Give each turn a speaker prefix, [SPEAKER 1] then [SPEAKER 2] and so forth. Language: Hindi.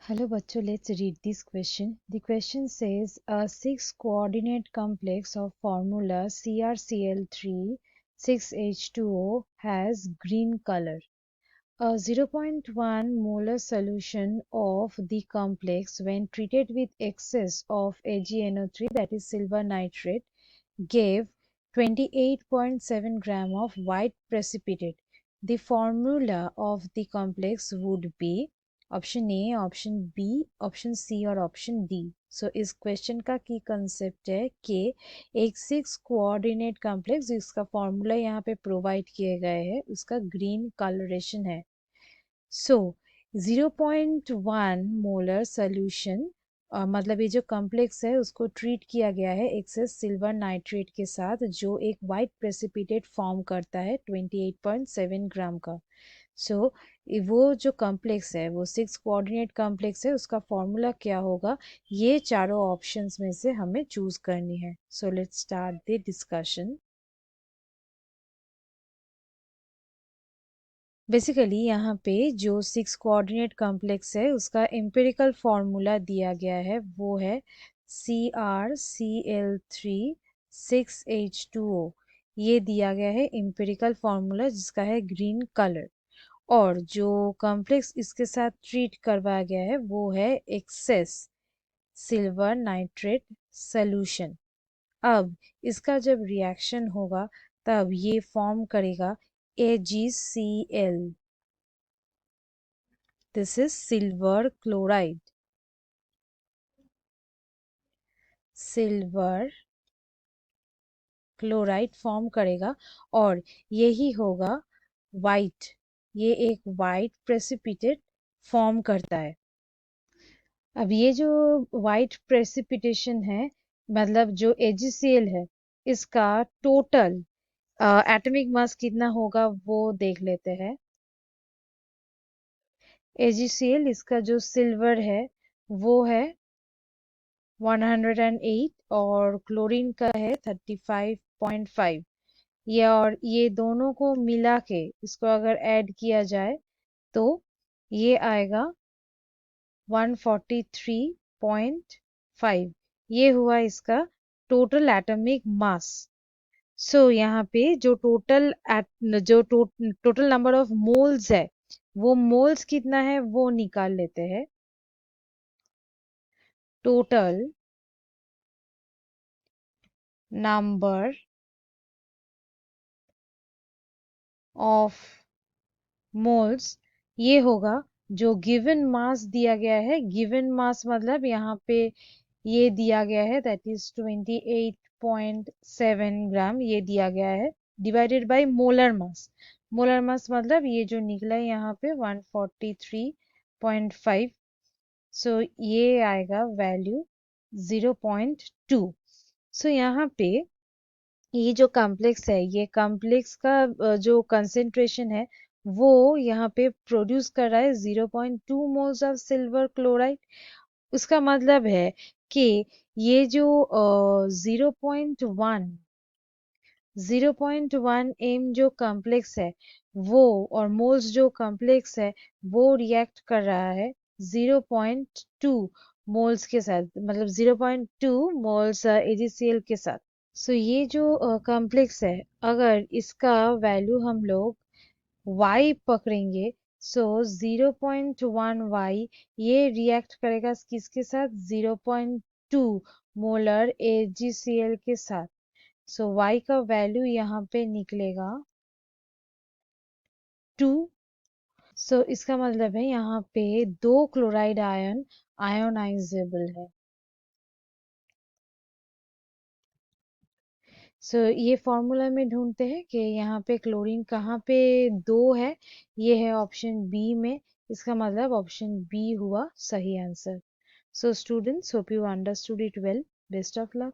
[SPEAKER 1] Hello bachcho, let's read this question. The question says a 6 coordinate complex of formula CrCl3 6H2O has green color. A 0.1 molar solution of the complex when treated with excess of AgNO3, that is silver nitrate, gave 28.7 gram of white precipitate. The formula of the complex would be option A, option B, option C और ऑप्शन डी। सो इस क्वेश्चन का की कंसेप्ट है कि एक 6 कोऑर्डिनेट कॉम्प्लेक्स जिसका फॉर्मूला यहाँ पे प्रोवाइड किए गए हैं उसका ग्रीन कलरेशन है। सो 0.1 मोलर सोल्यूशन मतलब ये जो कॉम्प्लेक्स है उसको ट्रीट किया गया है एक्सेस सिल्वर नाइट्रेट के साथ जो एक वाइट प्रेसिपिटेट फॉर्म करता है 28.7 ग्राम का। सो वो जो कॉम्प्लेक्स है वो 6 कोऑर्डिनेट कॉम्प्लेक्स है, उसका फॉर्मूला क्या होगा ये चारों ऑप्शंस में से हमें चूज करनी है। So let's start the discussion. Basically यहाँ पे जो 6 कोऑर्डिनेट कॉम्प्लेक्स है उसका एम्पिरिकल फॉर्मूला दिया गया है वो है CrCl3 6H2O। ये दिया गया है एम्पिरिकल फॉर्मूला जिसका है ग्रीन कलर। और जो कॉम्प्लेक्स इसके साथ ट्रीट करवाया गया है वो है एक्सेस सिल्वर नाइट्रेट सोल्यूशन। अब इसका जब रिएक्शन होगा तब ये फॉर्म करेगा AgCl। This is silver chloride. Silver chloride form करेगा और यही होगा वाइट। ये एक वाइट प्रेसिपिटेट फॉर्म करता है। अब ये जो वाइट प्रेसिपिटेशन है मतलब जो AgCl है इसका टोटल एटॉमिक मास कितना होगा वो देख लेते हैं। AgCl इसका जो सिल्वर है वो है 108 और क्लोरीन का है 35.5। ये और ये दोनों को मिला के इसको अगर ऐड किया जाए तो ये आएगा 143.5। ये हुआ इसका टोटल एटॉमिक मास। सो यहाँ पे जो टोटल नंबर ऑफ मोल्स है वो मोल्स कितना है वो निकाल लेते हैं। टोटल नंबर ऑफ मोल्स ये होगा जो गिवन मास दिया गया है। गिवन मास मतलब यहाँ पे ये दिया गया है दैट इज 28.7 ग्राम ये दिया गया है divided by molar mass. Molar mass मतलब ये जो निकला है यहाँ पे 143.5। सो ये आएगा वैल्यू 0.2। सो यहाँ पे ये जो कॉम्प्लेक्स है ये कॉम्प्लेक्स का जो कंसेंट्रेशन है वो यहाँ पे प्रोड्यूस कर रहा है 0.2 मोल्स ऑफ सिल्वर क्लोराइड। उसका मतलब है कि ये जो 0.1 एम जो कॉम्प्लेक्स है वो और मोल्स जो कॉम्प्लेक्स है वो रिएक्ट कर रहा है 0.2 मोल्स के साथ मतलब 0.2 मोल्स AgCl के साथ। सो ये जो कॉम्प्लेक्स है अगर इसका वैल्यू हम लोग y पकड़ेंगे सो 0.1y ये रिएक्ट करेगा किसके साथ 0.2 मोलर AgCl के साथ। सो y का वैल्यू यहाँ पे निकलेगा 2। सो इसका मतलब है यहाँ पे 2 क्लोराइड आयन आयोनाइजेबल है। सो ये फॉर्मूला में ढूंढते हैं कि यहाँ पे क्लोरीन कहाँ पे 2 है। ये है ऑप्शन बी में। इसका मतलब ऑप्शन बी हुआ सही answer. So students hope you understood it well. Best of luck.